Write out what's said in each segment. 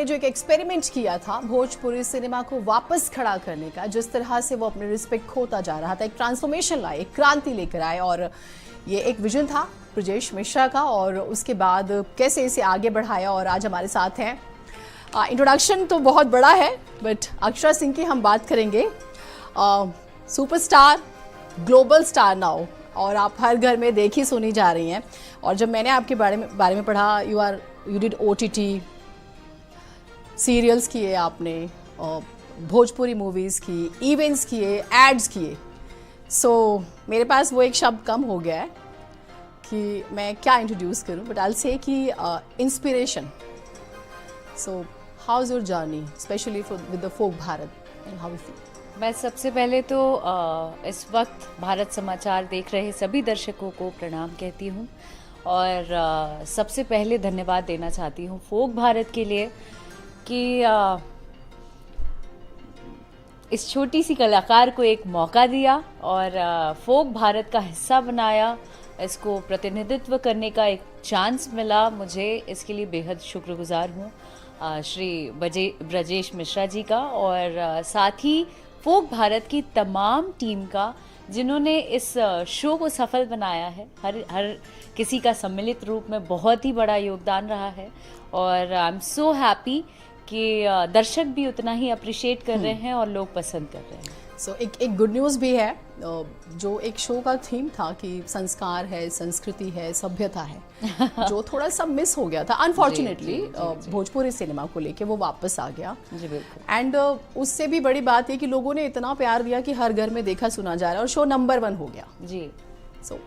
ने जो एक एक्सपेरिमेंट किया था भोजपुरी सिनेमा को वापस खड़ा करने का, जिस तरह से वो अपने रिस्पेक्ट खोता जा रहा था, एक ट्रांसफॉर्मेशन लाए, एक क्रांति लेकर आए, और ये एक विजन था ब्रजेश मिश्रा का, और उसके बाद कैसे इसे आगे बढ़ाया और आज हमारे साथ हैं। इंट्रोडक्शन तो बहुत बड़ा है, बट अक्षरा सिंह की हम बात करेंगे। सुपरस्टार, ग्लोबल स्टार नाउ, और आप हर घर में देखी सुनी जा रही हैं। और जब मैंने आपके बारे में पढ़ा, यू डिड OTT सीरियल्स किए आपने, भोजपुरी मूवीज़ की, इवेंट्स किए, एड्स किए। सो मेरे पास वो एक शब्द कम हो गया है कि मैं क्या इंट्रोड्यूस करूं, बट आई से कि inspiration. So how is your journey specially with the folk Bharat and how you feel? मैं सबसे पहले तो इस वक्त भारत समाचार देख रहे सभी दर्शकों को प्रणाम कहती हूँ, और सबसे पहले धन्यवाद देना चाहती हूँ फोक भारत के लिए कि इस छोटी सी कलाकार को एक मौका दिया और फोक भारत का हिस्सा बनाया, इसको प्रतिनिधित्व करने का एक चांस मिला मुझे। इसके लिए बेहद शुक्रगुजार हूँ श्री ब्रजेश मिश्रा जी का, और साथ ही फोक भारत की तमाम टीम का, जिन्होंने इस शो को सफल बनाया है। हर किसी का सम्मिलित रूप में बहुत ही बड़ा योगदान रहा है, और आई एम सो हैप्पी कि दर्शक भी उतना ही अप्रिशिएट कर रहे हैं और लोग पसंद कर रहे हैं। सो एक गुड न्यूज़ भी है, जो एक शो का थीम था कि संस्कार है, संस्कृति है, सभ्यता है, जो थोड़ा सा मिस हो गया था अनफॉर्चुनेटली भोजपुरी सिनेमा को लेके, वो वापस आ गया। जी बिल्कुल। एंड उससे भी बड़ी बात है कि लोगों ने इतना प्यार दिया कि हर घर में देखा सुना जा रहा है, और शो नंबर 1 हो गया। जी। सो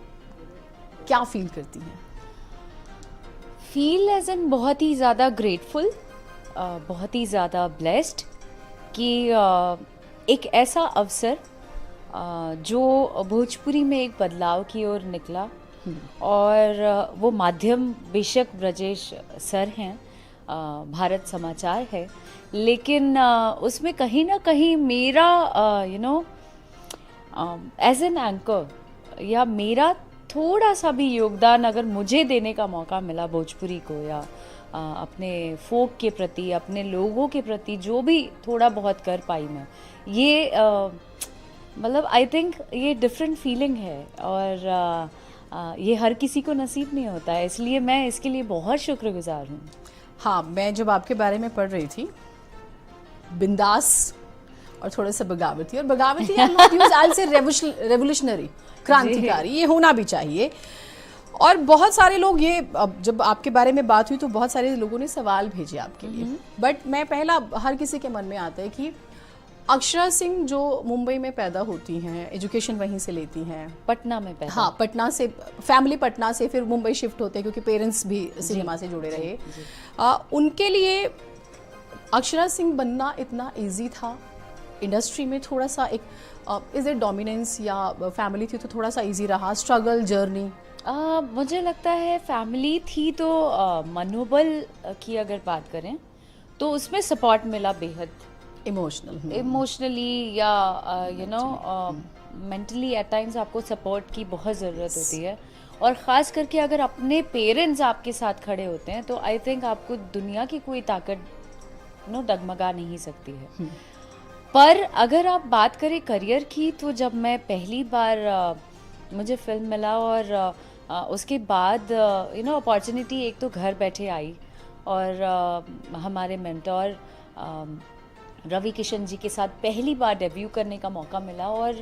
क्या फील करती हैं? फील एज एन बहुत ही ज़्यादा ग्रेटफुल, बहुत ही ज़्यादा ब्लेस्ड कि एक ऐसा अवसर जो भोजपुरी में एक बदलाव की ओर निकला, और वो माध्यम बेशक ब्रजेश सर हैं, भारत समाचार है, लेकिन उसमें कहीं ना कहीं मेरा एज एन एंकर या मेरा थोड़ा सा भी योगदान अगर मुझे देने का मौका मिला भोजपुरी को, या अपने फोक के प्रति, अपने लोगों के प्रति जो भी थोड़ा बहुत कर पाई मैं, ये मतलब आई थिंक ये डिफरेंट फीलिंग है, और ये हर किसी को नसीब नहीं होता है, इसलिए मैं इसके लिए बहुत शुक्रगुजार हूँ। हाँ, मैं जब आपके बारे में पढ़ रही थी, बिंदास और थोड़ा सा बगावती, और बगावती से रेवोल्यूशनरी, क्रांतिकारी, ये होना भी चाहिए। और बहुत सारे लोग ये, जब आपके बारे में बात हुई तो बहुत सारे लोगों ने सवाल भेजे आपके लिए, बट मैं पहला हर किसी के मन में आता है कि अक्षरा सिंह जो मुंबई में पैदा होती हैं, एजुकेशन वहीं से लेती हैं, पटना में पैदा, हाँ पटना से, फैमिली पटना से फिर मुंबई शिफ्ट होते हैं क्योंकि पेरेंट्स भी सिनेमा से जुड़े रहे। उनके लिए अक्षरा सिंह बनना इतना इजी था? इंडस्ट्री में थोड़ा सा एक इज इट डोमिनेंस, या फैमिली थी तो थोड़ा सा इजी रहा स्ट्रगल जर्नी? मुझे लगता है फैमिली थी तो मनोबल की अगर बात करें तो उसमें सपोर्ट मिला बेहद, इमोशनली या मेंटली एट टाइम्स आपको सपोर्ट की बहुत ज़रूरत होती है, और ख़ास करके अगर अपने पेरेंट्स आपके साथ खड़े होते हैं तो आई थिंक आपको दुनिया की कोई ताकत डगमगा नहीं सकती है। पर अगर आप बात करें करियर की, तो जब मैं पहली बार मुझे फिल्म मिला, और उसके बाद अपॉर्चुनिटी एक तो घर बैठे आई, और हमारे मेंटोर रवि किशन जी के साथ पहली बार डेब्यू करने का मौका मिला, और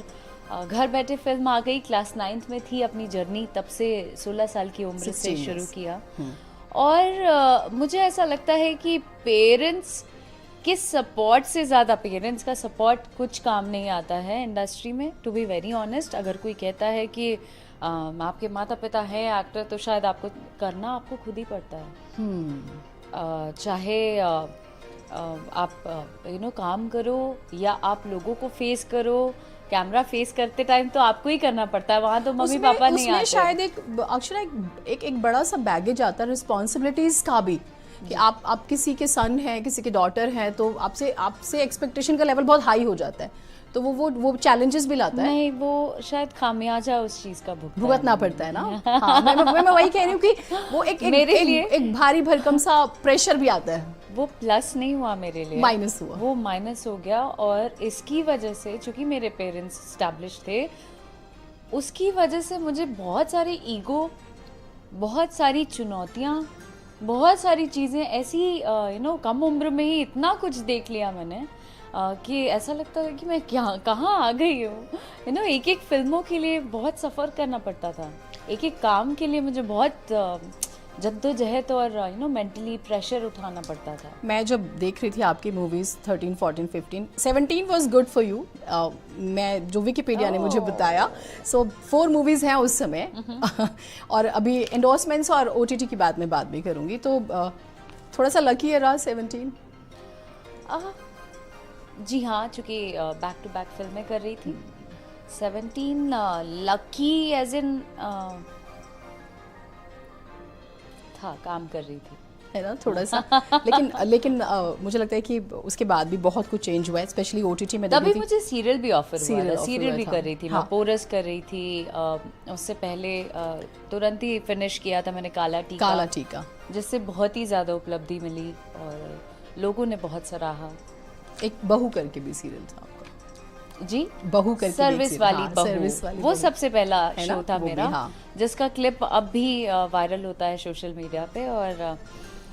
घर बैठे फिल्म आ गई। क्लास 9th में थी, अपनी जर्नी तब से 16 साल की उम्र से शुरू किया, और मुझे ऐसा लगता है कि पेरेंट्स के सपोर्ट से ज़्यादा, पेरेंट्स का सपोर्ट कुछ काम नहीं आता है इंडस्ट्री में, टू बी वेरी ऑनेस्ट। अगर कोई कहता है कि आपके माता पिता हैं एक्टर, तो शायद आपको करना आपको खुद ही पड़ता है। चाहे आप काम करो या आप लोगों को फेस करो, कैमरा फेस करते टाइम तो आपको ही करना पड़ता है, वहाँ तो मम्मी पापा नहीं आते। शायद एक बड़ा सा बैगेज आता है रिस्पॉन्सिबिलिटीज का भी, कि आप किसी के सन हैं, किसी के डॉटर हैं, तो आपसे एक्सपेक्टेशन का लेवल बहुत हाई हो जाता है। तो वो चैलेंजेस भी लाता है, नहीं, वो शायद खामियाजा उस चीज का भुगतना पड़ता है ना। हाँ, मैं वही कह रही हूँ कि वो मेरे लिए एक भारी भरकम सा प्रेशर भी आता है। वो प्लस नहीं हुआ मेरे लिए, माइनस हुआ, वो माइनस हो गया। और इसकी वजह से, चूंकि मेरे पेरेंट्स स्टैब्लिश थे, उसकी वजह से मुझे बहुत सारी ईगो, बहुत सारी चुनौतियाँ, बहुत सारी चीज़ें ऐसी कम उम्र में ही इतना कुछ देख लिया मैंने कि ऐसा लगता था कि मैं क्या कहाँ आ गई हूँ। एक एक फिल्मों के लिए बहुत सफ़र करना पड़ता था, एक एक काम के लिए मुझे बहुत जद्दोजहद और मेंटली प्रेशर उठाना पड़ता था। मैं जब देख रही थी आपकी movies 13, 14, 15, 17 was good for you, मैं जो विकिपीडिया ने मुझे बताया, सो 4 मूवीज हैं उस समय। और अभी एंडोर्समेंट्स और ओटीटी की बात मैं बाद में करूंगी, तो थोड़ा सा लकी है रहा 17। जी हाँ, चूँकि बैक टू बैक फिल्में कर रही थी। 17 लकी एज इन था, काम कर रही थी, है ना, थोड़ा सा। लेकिन मुझे लगता है कि उसके बाद भी बहुत कुछ चेंज हुआ है, स्पेशली ओटीटी में। तभी मुझे सीरियल भी ऑफर हुआ था, सीरियल भी था। कर रही थी। हाँ। मैं पोरस कर रही थी, उससे पहले तुरंत ही फिनिश किया था मैंने काला टीका, जिससे बहुत ही ज़्यादा उपलब्धि मिली और लोगों ने बहुत सराहा। एक बहू करके भी सीरियल था आपका। जी, बहू करके सर्विस वाली हाँ, बहू, सर्विस वाली वो बहू। सबसे पहला है शो ना? था वो भी, मेरा, हाँ। जिसका क्लिप अब भी वायरल होता है सोशल मीडिया पे। और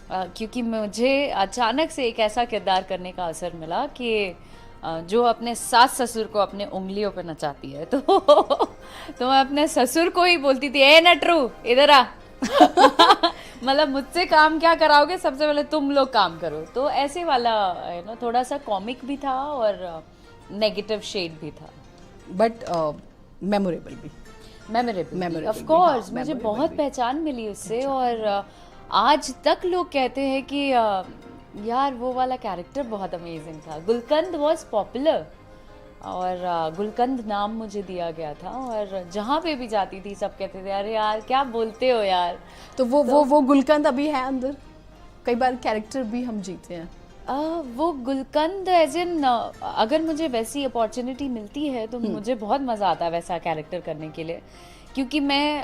क्योंकि मुझे अचानक से एक ऐसा किरदार करने का अवसर मिला कि जो अपने सास ससुर को अपने उंगलियों पे नचाती है, तो मैं अपने ससुर को ही बोलती थी, ए नटरू इधर आ। मतलब मुझसे काम क्या कराओगे, सबसे पहले तुम लोग काम करो। तो ऐसे वाला थोड़ा सा कॉमिक भी था और नेगेटिव शेड भी था, बट मेमोरेबल भी। मेमोरेबल ऑफ कोर्स, मुझे बहुत पहचान मिली उससे। और आज तक लोग कहते हैं कि यार वो वाला कैरेक्टर बहुत अमेजिंग था। गुलकंद वाज पॉपुलर और गुलकंद नाम मुझे दिया गया था, और जहाँ पे भी जाती थी सब कहते थे, अरे यार क्या बोलते हो यार। तो वो गुलकंद अभी है अंदर, कई बार कैरेक्टर भी हम जीते हैं। वो गुलकंद एज इन, अगर मुझे वैसी अपॉर्चुनिटी मिलती है तो मुझे बहुत मज़ा आता है वैसा कैरेक्टर करने के लिए, क्योंकि मैं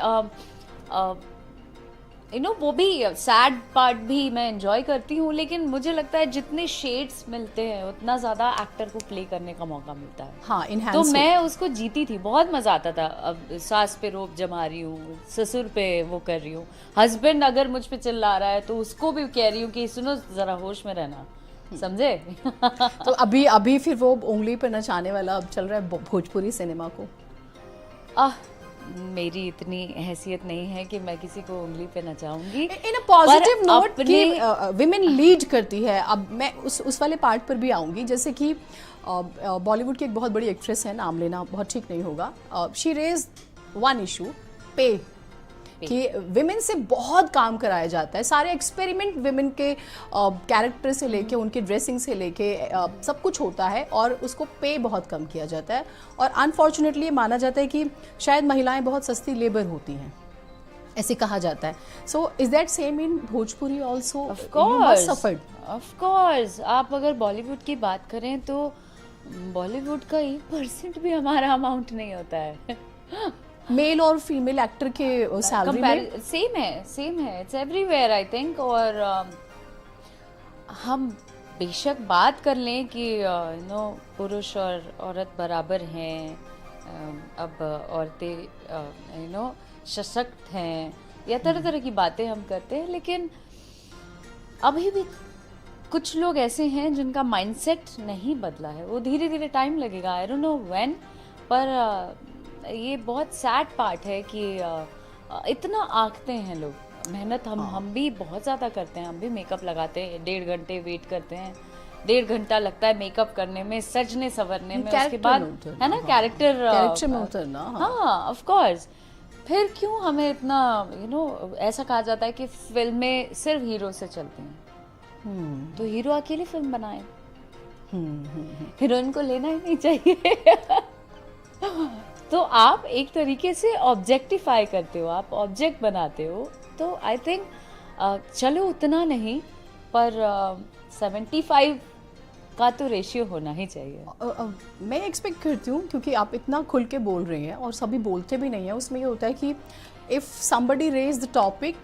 वो भी सैड पार्ट भी मैं एंजॉय करती हूँ, लेकिन मुझे लगता है जितने शेड्स मिलते हैं उतना ज़्यादा एक्टर को प्ले करने का मौका मिलता है। हाँ, तो मैं उसको जीती थी, बहुत मज़ा आता था। अब सास पे रोब जमा रही हूँ, ससुर पे वो कर रही हूँ, हस्बैंड अगर मुझ पे चिल्ला रहा है तो उसको भी कह रही हूँ कि सुनो ज़रा होश में रहना, समझे। तो अभी फिर वो उंगली पर नचाने वाला अब चल रहा है भोजपुरी सिनेमा को। मेरी इतनी हैसियत नहीं है कि मैं किसी को उंगली पे नचाऊंगी। इन अ पॉजिटिव नोट कि विमेन लीड करती है। अब मैं उस वाले पार्ट पर भी आऊंगी, जैसे कि बॉलीवुड की एक बहुत बड़ी एक्ट्रेस है, नाम लेना बहुत ठीक नहीं होगा, शी रेज वन इशू, पे, कि विमेन से बहुत काम कराया जाता है। सारे एक्सपेरिमेंट विमेन के कैरेक्टर से लेके उनके ड्रेसिंग से लेके सब कुछ होता है, और उसको पे बहुत कम किया जाता है। और अनफॉर्चुनेटली ये माना जाता है कि शायद महिलाएं बहुत सस्ती लेबर होती हैं, ऐसे कहा जाता है। So is that same in Bhojpuri also? Of course, आप अगर बॉलीवुड की बात करें तो बॉलीवुड का 1% भी हमारा अमाउंट नहीं होता है। मेल और फीमेल एक्टर के सैलरी में सेम है, इट्स एवरीवेयर आई थिंक। और हम बेशक बात कर लें कि पुरुष और औरत बराबर हैं, अब औरतें सशक्त हैं, या तरह तरह की बातें हम करते हैं, लेकिन अभी भी कुछ लोग ऐसे हैं जिनका माइंडसेट नहीं बदला है। वो धीरे धीरे टाइम लगेगा, आई डोंट नो व्हेन, पर ये बहुत सैड पार्ट है कि इतना आंकते हैं लोग। मेहनत हम भी बहुत ज़्यादा करते हैं, हम भी मेकअप लगाते हैं, 1.5 घंटे वेट करते हैं, 1.5 घंटा लगता है मेकअप करने में, सजने संवरने में, उसके बाद है ना कैरेक्टर में उतरना। हाँ ऑफ कोर्स। फिर क्यों हमें इतना ऐसा कहा जाता है कि फिल्में सिर्फ हीरो से चलती हैं, तो हीरो अकेले फिल्म बनाए, हीरोइन को लेना ही नहीं चाहिए। तो आप एक तरीके से ऑब्जेक्टिफाई करते हो, आप ऑब्जेक्ट बनाते हो। तो आई थिंक चलो उतना नहीं, पर 75 का तो रेशियो होना ही चाहिए। मैं एक्सपेक्ट करती हूँ, क्योंकि आप इतना खुल के बोल रहे हैं और सभी बोलते भी नहीं हैं, उसमें ये होता है कि if somebody raise the topic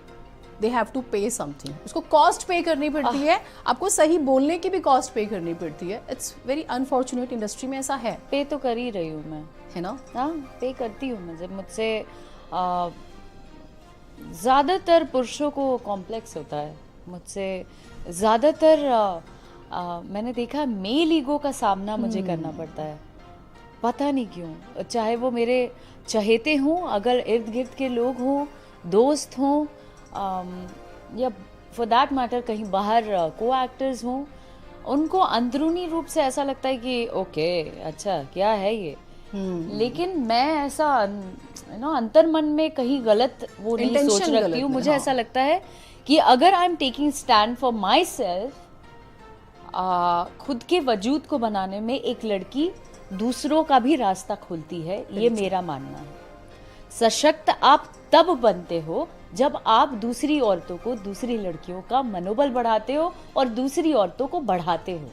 they have to pay something, उसको कॉस्ट पे करनी पड़ती है, आपको सही बोलने की भी कॉस्ट पे करनी पड़ती है। इट्स वेरी अनफॉर्चुनेट, इंडस्ट्री में ऐसा है पे तो कर ही रही हूँ मैं, है ना? हाँ पे करती हूँ मैं। जब मुझसे ज़्यादातर पुरुषों को कॉम्प्लेक्स होता है, मुझसे ज़्यादातर मैंने देखा मेल ईगो का सामना मुझे करना पड़ता है, पता नहीं क्यों। चाहे वो मेरे चहेते हों, अगर इर्द गिर्द के लोग हों, दोस्त हों, या फॉर दैट मैटर कहीं बाहर को एक्टर्स हों, उनको अंदरूनी रूप से ऐसा लगता है कि ओके अच्छा क्या है ये, लेकिन मैं ऐसा अंतर मन में कहीं गलत वो नहीं Intention सोच गलत रखती हूँ। नहीं, मुझे हाँ। ऐसा लगता है कि अगर I am taking stand for my self, खुद के वजूद को बनाने में एक लड़की दूसरों का भी रास्ता खोलती है, ये मेरा मानना है। सशक्त आप तब बनते हो जब आप दूसरी औरतों को, दूसरी लड़कियों का मनोबल बढ़ाते हो और दूसरी औरतों को बढ़ाते हो,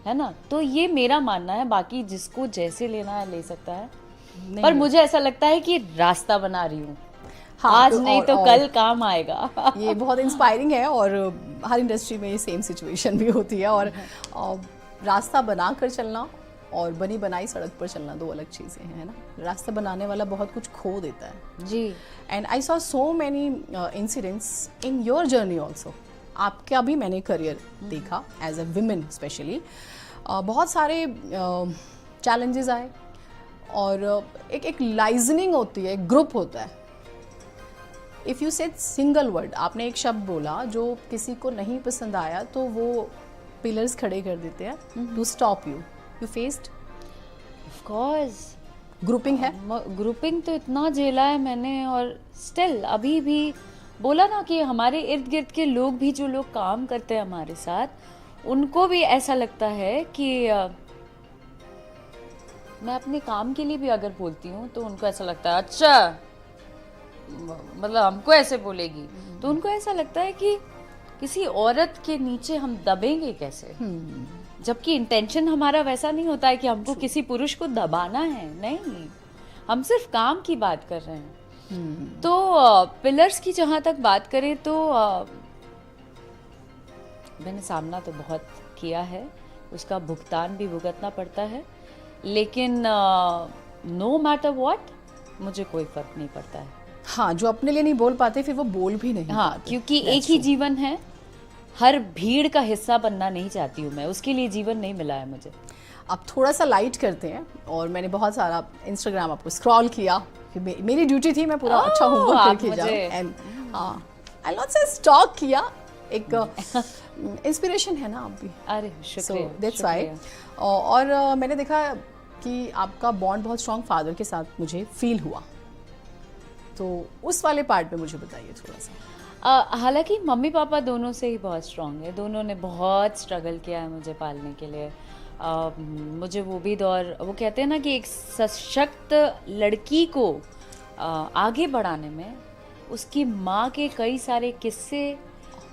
है ना? तो ये मेरा मानना है, बाकी जिसको जैसे लेना है ले सकता है, पर मुझे ऐसा लगता है कि रास्ता बना रही हूँ, हाँ, आज तो नहीं तो कल काम आएगा। ये बहुत इंस्पायरिंग है, और हर इंडस्ट्री में ये सेम सिचुएशन भी होती है, और रास्ता बना कर चलना और बनी बनाई सड़क पर चलना दो अलग चीज़ें हैं, है ना? रास्ता बनाने वाला बहुत कुछ खो देता है जी। And I saw so many incidents in your journey also. आपका भी मैंने करियर देखा एज अ विमेन स्पेशली, बहुत सारे चैलेंजेस आए, और एक लाइजनिंग होती है, ग्रुप होता है। If you said single word, आपने एक शब्द बोला जो किसी को नहीं पसंद आया, तो वो पिलर्स खड़े कर देते हैं to stop you. You faced of course grouping है, ग्रुपिंग तो इतना झेला है मैंने, और स्टिल अभी भी बोला ना कि हमारे इर्द गिर्द के लोग भी, जो लोग काम करते हैं हमारे साथ, उनको भी ऐसा लगता है कि मैं अपने काम के लिए भी अगर बोलती हूँ तो उनको ऐसा लगता है अच्छा मतलब हमको ऐसे बोलेगी, तो उनको ऐसा लगता है कि किसी औरत के नीचे हम दबेंगे कैसे, जबकि इंटेंशन हमारा वैसा नहीं होता है कि हमको किसी पुरुष को दबाना है, नहीं, हम सिर्फ काम की बात कर रहे हैं। तो पिलर्स की जहाँ तक बात करें तो मैंने सामना तो बहुत किया है, उसका भुगतान भी भुगतना पड़ता है, लेकिन नो मैटर व्हाट मुझे कोई फर्क नहीं पड़ता है। हाँ, जो अपने लिए नहीं बोल पाते फिर वो बोल भी नहीं हाँ, पाते। क्योंकि एक ही जीवन है, हर भीड़ का हिस्सा बनना नहीं चाहती हूँ मैं, उसके लिए जीवन नहीं मिला है मुझे। अब थोड़ा सा लाइट करते हैं, और मैंने बहुत सारा इंस्टाग्राम आपको स्क्रॉल किया कि मेरी ड्यूटी थी, मैं पूरा अच्छा होमवर्क आप करके जाऊँ, मुझे- एंड हाँ आई नॉट से स्टॉक किया, एक इंस्पिरेशन है ना आप भी, अरे शुक्रिया, दैट्स व्हाई। और मैंने देखा कि आपका बॉन्ड बहुत स्ट्रॉन्ग फादर के साथ मुझे फील हुआ, तो उस वाले पार्ट पे मुझे बताइए थोड़ा सा। हालांकि मम्मी पापा दोनों से ही बहुत स्ट्रांग है, दोनों ने बहुत स्ट्रगल किया है मुझे पालने के लिए। मुझे वो भी दौर, वो कहते हैं ना कि एक सशक्त लड़की को आगे बढ़ाने में उसकी माँ के कई सारे किस्से,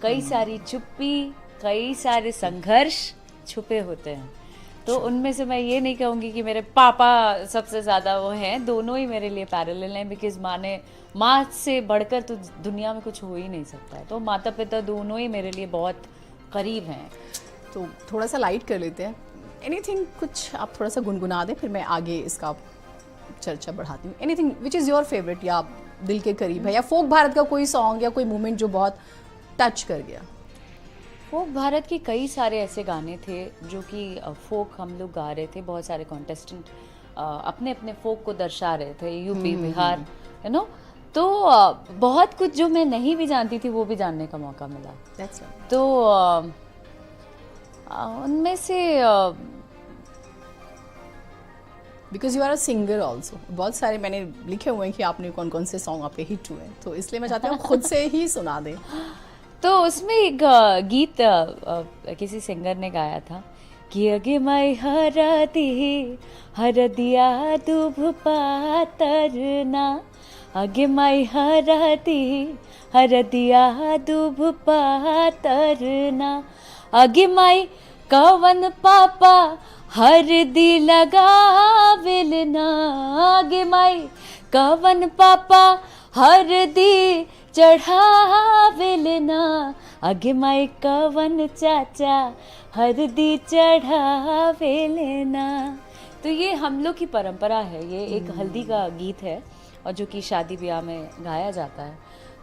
कई सारी चुप्पी, कई सारे संघर्ष छुपे होते हैं। तो उनमें से मैं ये नहीं कहूँगी कि मेरे पापा सबसे ज़्यादा वो हैं, दोनों ही मेरे लिए पैरेलल हैं, बिकॉज माँ से बढ़कर तो दुनिया में कुछ हो ही नहीं सकता है। तो माता पिता दोनों ही मेरे लिए बहुत करीब हैं। तो थोड़ा सा लाइट कर लेते हैं, एनीथिंग कुछ आप थोड़ा सा गुनगुना दें, फिर मैं आगे इसका चर्चा बढ़ाती हूँ। Anything which is your favourite, या दिल के करीब है, या फोक भारत का कोई सॉन्ग या कोई मोमेंट जो बहुत टच कर गया? फोक भारत के कई सारे ऐसे गाने थे जो कि फोक हम लोग गा रहे थे, बहुत सारे कॉन्टेस्टेंट अपने अपने फोक को दर्शा रहे थे, यूपी बिहार, यू नो। तो बहुत कुछ जो मैं नहीं भी जानती थी वो भी जानने का मौका मिला। That's right. तो उनमें से because you are a singer also, बहुत सारे मैंने लिखे हुए हैं कि आपने कौन कौन से सॉन्ग आपके हिट हुए हैं, तो इसलिए मैं चाहती हूँ खुद से ही सुना दें। तो उसमें एक गीत किसी सिंगर ने गाया था कि अगे मैं हर दिया दुभ पातरना, अगे मैं हर दिया दुभ पातरना, अगे मैं कवन पापा हरदी लगावेल ना गे माई, कवन पापा हरदी चढ़ावेल ना, आगे माई कवन चाचा हरदी चढ़ावेल ना। तो ये हम लोग की परंपरा है, ये एक हल्दी का गीत है और जो कि शादी ब्याह में गाया जाता है।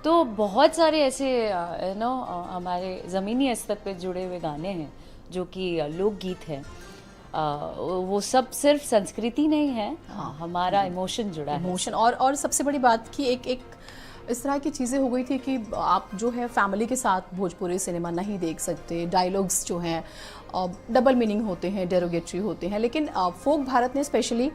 तो बहुत सारे ऐसे हमारे ज़मीनी स्तर पे जुड़े हुए गाने हैं जो कि लोकगीत है। वो सब सिर्फ संस्कृति नहीं है, हमारा इमोशन जुड़ा है। इमोशन और सबसे बड़ी बात कि एक इस तरह की चीज़ें हो गई थी कि आप जो है फैमिली के साथ भोजपुरी सिनेमा नहीं देख सकते, डायलॉग्स जो हैं डबल मीनिंग होते हैं, डेरोगेटरी होते हैं, लेकिन फोक भारत ने स्पेशली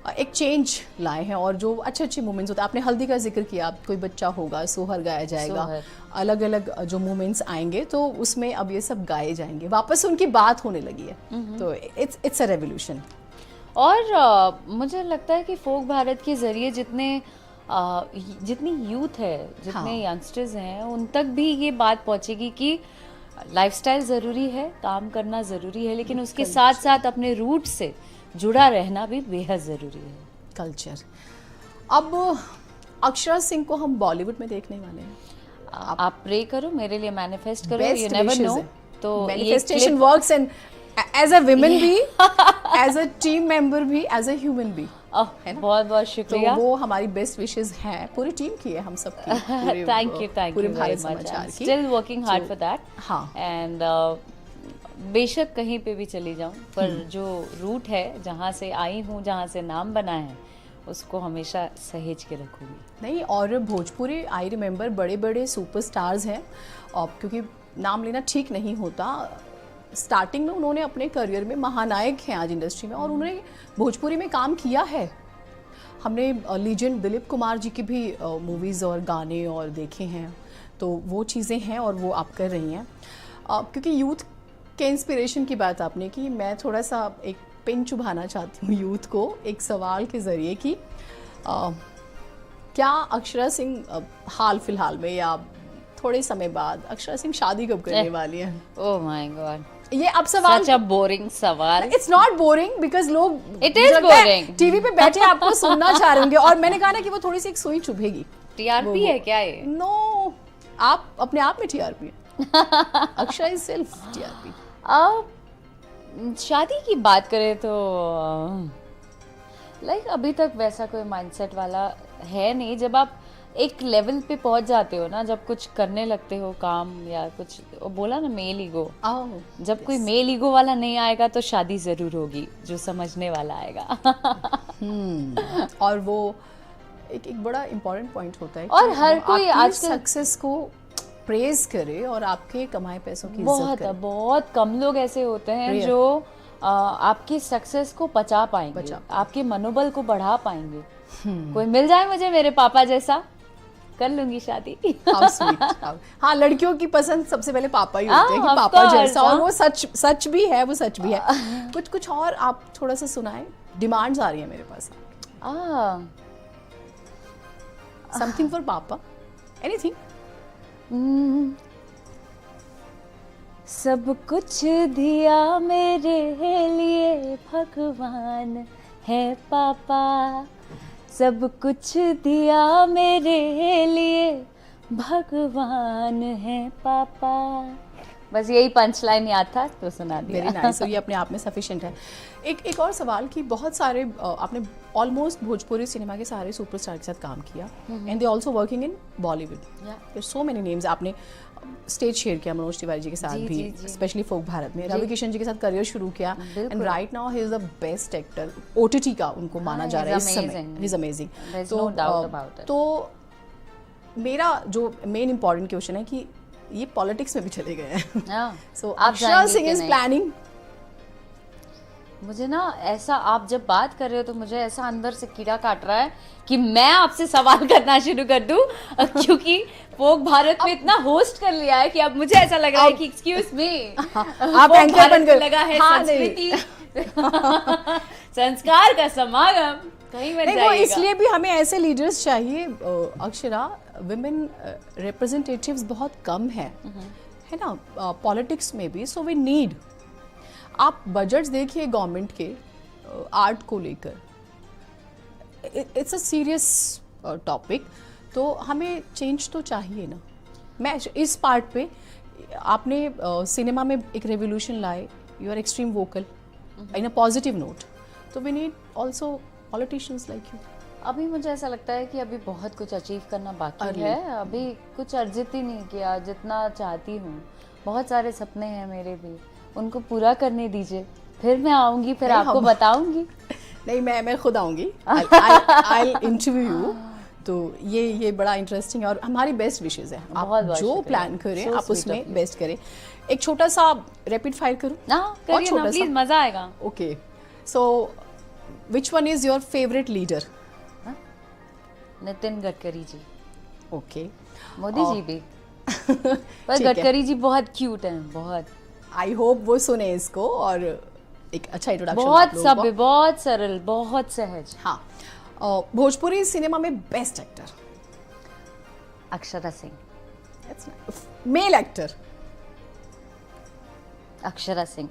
एक चेंज लाए हैं और जो अच्छे अच्छे मोमेंट्स होते हैं। आपने हल्दी का जिक्र किया, कोई बच्चा होगा, सोहर गाया जाएगा, अलग अलग जो मोमेंट्स आएंगे तो उसमें अब ये सब गाए जाएंगे, वापस उनकी बात होने लगी है। तो इट्स अ रेवोल्यूशन। और मुझे लगता है कि फोक भारत के जरिए जितनी यूथ है, जितने यंगस्टर्स हैं, उन तक भी ये बात पहुंचेगी कि लाइफस्टाइल ज़रूरी है, काम करना ज़रूरी है, लेकिन उसके साथ साथ अपने रूट से जुड़ा रहना भी बेहद ज़रूरी है। कल्चर। अब अक्षरा सिंह को हम बॉलीवुड में देखने वाले हैं। आप प्रे करो, मेरे लिए मैनिफेस्ट करो, यू नेवर नो। तो manifestation works and as a women भी, एज अ टीम मेंबर भी, एज अ ह्यूमन भी। बहुत बहुत शुक्रिया। तो वो हमारी बेस्ट विशेस हैं, पूरी टीम की है, हम सब की। थैंक यू पूरे भारत समाचार की। Still working hard for that. हाँ। एंड बेशक कहीं पे भी चली जाऊं, पर जो रूट है, जहाँ से आई हूँ, जहाँ से नाम बना है, उसको हमेशा सहेज के रखूंगी। नहीं, और भोजपुरी आई रिमेंबर बड़े बड़े सुपरस्टार्स हैं, और क्योंकि नाम लेना ठीक नहीं होता, स्टार्टिंग में उन्होंने अपने करियर में महानायक हैं आज इंडस्ट्री में, और उन्होंने भोजपुरी में काम किया है। हमने लीजेंड दिलीप कुमार जी की भी मूवीज़ और गाने और देखे हैं, तो वो चीज़ें हैं और वो आप कर रही हैं। क्योंकि यूथ के इंस्पिरेशन की बात आपने की, मैं थोड़ा सा एक पिन चुभाना चाहती हूँ यूथ को एक सवाल के ज़रिए कि क्या अक्षरा सिंह हाल फिलहाल में या थोड़े समय बाद अक्षरा सिंह शादी कब करने वाली है? ओह माय गॉड, ये अब सवाल सच अ बोरिंग सवाल। इट्स नॉट बोरिंग बिकॉज लोग इट इज बोरिंग, टीवी पे बैठे आपको सुनना चाह रहे होंगे, और मैंने कहा ना कि वो थोड़ी सी एक सुई चुभेगी। टीआरपी है क्या ये? नो, आप अपने आप में टीआरपी है। Akshara is self TRP. अब शादी की बात करें तो अभी तक वैसा कोई माइंडसेट वाला है नहीं। जब आप एक लेवल पे पहुंच जाते हो ना, जब कुछ करने लगते हो काम या कुछ, बोला ना मेल ईगो, जब कोई मेल ईगो वाला नहीं आएगा तो शादी जरूर होगी, जो समझने वाला आएगा। और वो एक बड़ा इम्पोर्टेंट पॉइंट होता है और हर कोई आज सक्सेस को प्रेज करे और आपके कमाए पैसों की इज्जत करे। बहुत कम लोग ऐसे होते हैं जो आपकी सक्सेस को पचा पाएंगे, आपके मनोबल को बढ़ा पाएंगे। कोई मिल जाए मुझे मेरे पापा जैसा, कर लूंगी शादी। हाँ, लड़कियों की पसंद सबसे पहले पापा ही होते हैं कि पापा जैसा, और वो सच भी है, वो सच भी है। कुछ और आप थोड़ा सा सुनाएं, डिमांड्स आ रही है मेरे पास। समथिंग फॉर पापा, एनीथिंग। सब कुछ दिया मेरे लिए भगवान है पापा, सब कुछ दिया मेरे लिए भगवान है पापा। बस यही पंच लाइन याद था तो सुना दिया। Very nice. ये अपने आप में सफिशिएंट है। एक और सवाल कि बहुत सारे आपने ऑलमोस्ट भोजपुरी सिनेमा के सारे सुपरस्टार के साथ काम किया, and they also working in Bollywood. There so many names. आपने स्टेज शेयर किया मनोज तिवारी जी के साथ भी, स्पेशली फोक भारत में। रवि किशन जी के साथ करियर शुरू किया, and right now he is the best actor. OTT का उनको माना जा रहा है इस समय। He is amazing. तो मेरा जो मेन इंपॉर्टेंट क्वेश्चन है कि ये पॉलिटिक्स में भी चले गए हैं। सो अक्षरा सिंह इज प्लानिंग। मुझे ना ऐसा, आप जब बात कर रहे हो तो मुझे ऐसा अंदर से कीड़ा काट रहा है कि मैं आपसे सवाल करना शुरू कर दूं, क्योंकि फोक भारत में इतना होस्ट कर लिया है कि अब मुझे ऐसा लग रहा है कि एक्सक्यूज मी, आप एंकर बन गए। लगा है संस्कृति संस्कार का समागम कहीं बन जाएगा। इसलिए भी हमें ऐसे लीडर्स चाहिए अक्षरा। विमेन रिप्रेजेंटेटिव्स बहुत कम है ना पॉलिटिक्स में भी, सो वी नीड। आप बजट्स देखिए गवर्नमेंट के आर्ट को लेकर, इट्स अ सीरियस टॉपिक, तो हमें चेंज तो चाहिए ना। मैं इस पार्ट पे आपने सिनेमा में एक रेवोल्यूशन लाए, you are extreme vocal in a positive note, तो we need also politicians like you. अभी मुझे ऐसा लगता है कि अभी बहुत कुछ अचीव करना बाकी अरे। है, अभी कुछ अर्जित ही नहीं किया जितना चाहती हूँ। बहुत सारे सपने हैं मेरे भी, उनको पूरा करने दीजिए, फिर मैं आऊँगी, फिर नहीं, आपको हम- बताऊँगी। नहीं, मैं खुद आऊँगी, आई इंटरव्यू यू। तो ये बड़ा इंटरेस्टिंग है और हमारी बेस्ट विशेज है। आप बहुत बहुत जो शुक्रिया। प्लान करें So आप sweet उसमें of you. बेस्ट करें। एक छोटा सा रैपिड फायर करूं? हाँ करिए ना प्लीज, मजा आएगा। Okay, so which one is your favourite leader? Nitin Gadkari ji. Okay, Modi ji भी, पर ठीक है। गडकरी जी बहुत क्यूट हैं, बहुत आई होप वो सुने इसको और एक अच्छा इंट्रोडक्शन। बहुत सभ्य, बहुत सरल, बहुत सहज। हाँ, भोजपुरी सिनेमा में best actor? Akshara Singh. Male actor? Akshara Singh.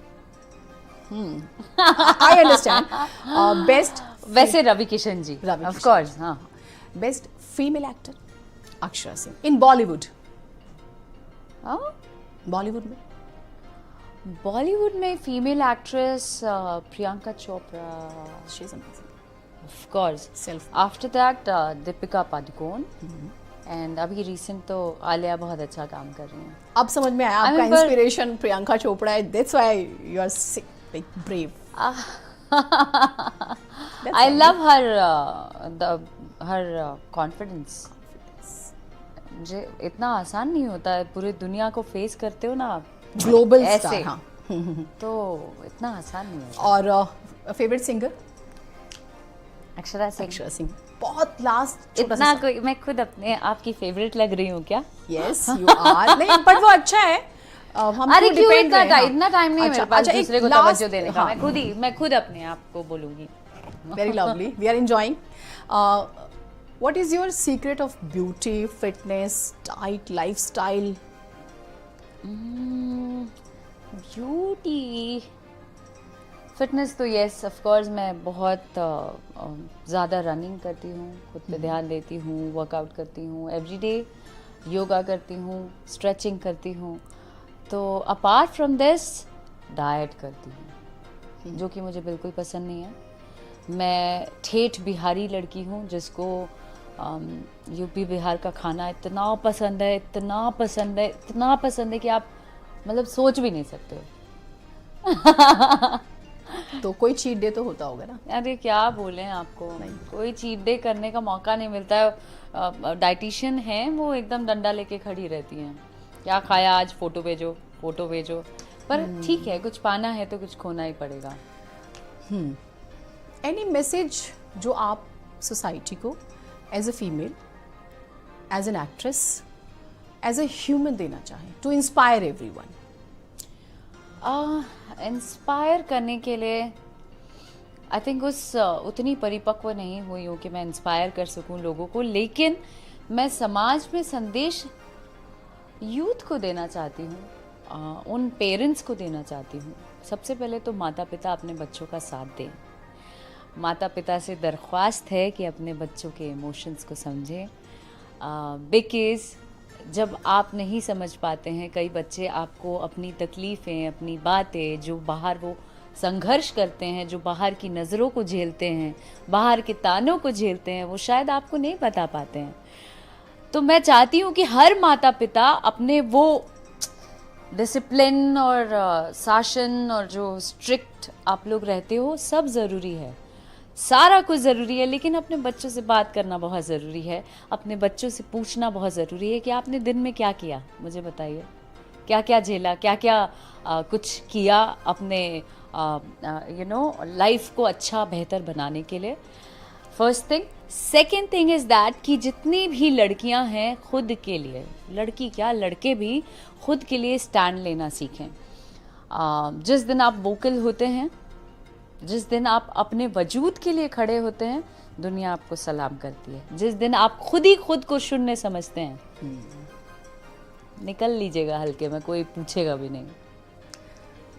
I understand. Best? वैसे रवि किशन जी, रवि ऑफ किशन। कोर्स। हाँ, best female actor? Akshara Singh. In Bollywood? Bollywood में? बॉलीवुड में female actress Priyanka Chopra, she is amazing. Of course. Self after that Deepika Padukone, and अभी रिसेंट तो आलिया बहुत अच्छा काम कर रही हैं। अब समझ में आया आपका I mean, but- inspiration Priyanka Chopra है, that's why you are like brave. I love her confidence. मुझे इतना आसान नहीं होता है, पूरे दुनिया को फेस करते हो ना आप, ग्लोबल ऐसे। स्टार। हाँ, तो इतना आसान नहीं होता। और फेवरेट सिंगर? अक्षरा सिंह। अक्षरा सिंह। बहुत लास्ट छोटा इतना सा। कोई, मैं खुद अपने आपकी फेवरेट लग रही हूँ क्या? Yes you are. नहीं बट वो अच्छा है। हम अरे तो क्यों, depend इतना रहे, हाँ। इतना टाइम नहीं है अच्छा, मेरे पास अच्छा, एक दूसरे को last- तवज्जो देने का। हाँ। मैं खुद अपने आप को बोलूंगी। Very lovely. We are enjoying. What is your secret of beauty, fitness, diet, lifestyle? Beauty, fitness तो यस ऑफ कोर्स, मैं बहुत ज़्यादा रनिंग करती हूँ, खुद पे ध्यान देती हूँ, वर्कआउट करती हूँ एवरीडे, योगा करती हूँ, स्ट्रेचिंग करती हूँ। तो अपार्ट फ्रॉम दिस डाइट करती हूँ, जो कि मुझे बिल्कुल पसंद नहीं है। मैं ठेठ बिहारी लड़की हूँ जिसको यूपी बिहार का खाना इतना पसंद है, इतना पसंद है, इतना पसंद है कि आप मतलब सोच भी नहीं सकते हो। तो कोई चीट डे तो होता होगा ना? अरे क्या बोलें आपको, कोई चीट डे करने का मौका नहीं मिलता है। डाइटिशियन है, वो एकदम डंडा लेके खड़ी रहती हैं, क्या खाया आज, फोटो भेजो, फोटो भेजो। पर ठीक है, कुछ पाना है तो कुछ खोना ही पड़ेगा। एनी मैसेज जो आप सोसाइटी को as a female, as an actress, as a human देना चाहें टू इंस्पायर एवरीवन? इंस्पायर करने के लिए आई थिंक उतनी परिपक्व नहीं हुई हूँ कि मैं इंस्पायर कर सकूँ लोगों को, लेकिन मैं समाज में संदेश यूथ को देना चाहती हूँ, उन पेरेंट्स को देना चाहती हूँ। सबसे पहले तो माता पिता अपने बच्चों का साथ दें। माता पिता से दरख्वास्त है कि अपने बच्चों के इमोशंस को समझें, बिकॉज़ जब आप नहीं समझ पाते हैं, कई बच्चे आपको अपनी तकलीफ़ें, अपनी बातें, जो बाहर वो संघर्ष करते हैं, जो बाहर की नज़रों को झेलते हैं, बाहर के तानों को झेलते हैं, वो शायद आपको नहीं बता पाते हैं। तो मैं चाहती हूँ कि हर माता पिता अपने वो डिसिप्लिन और शासन और जो स्ट्रिक्ट आप लोग रहते हो, सब ज़रूरी है, सारा कुछ ज़रूरी है, लेकिन अपने बच्चों से बात करना बहुत ज़रूरी है। अपने बच्चों से पूछना बहुत ज़रूरी है कि आपने दिन में क्या किया, मुझे बताइए, क्या क्या झेला, क्या क्या कुछ किया अपने लाइफ को अच्छा बेहतर बनाने के लिए। First thing. Second thing is that कि जितनी भी लड़कियां हैं, खुद के लिए, लड़की क्या लड़के भी खुद के लिए स्टैंड लेना सीखें। जिस दिन आप वोकल होते हैं, जिस दिन आप अपने वजूद के लिए खड़े होते हैं, दुनिया आपको सलाम करती है। जिस दिन आप खुद ही खुद को शून्य समझते हैं, निकल लीजिएगा हल्के में, कोई पूछेगा भी नहीं।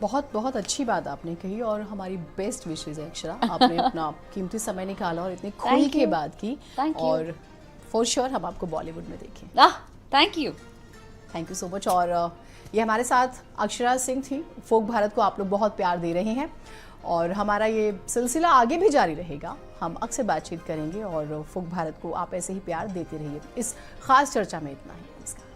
बहुत बहुत अच्छी बात आपने कही और हमारी बेस्ट विशेज है अक्षरा, आपने अपना कीमती समय निकाला और इतनी खुल Thank के you. बात की। Thank you. और फॉर श्योर हम आपको बॉलीवुड में देखें। Thank you. Thank you so much. और ये हमारे साथ अक्षरा सिंह थी। फोक भारत को आप लोग बहुत प्यार दे रहे हैं और हमारा ये सिलसिला आगे भी जारी रहेगा। हम अक्सर बातचीत करेंगे और फोक भारत को आप ऐसे ही प्यार देते रहिए। इस खास चर्चा में इतना ही। नमस्कार।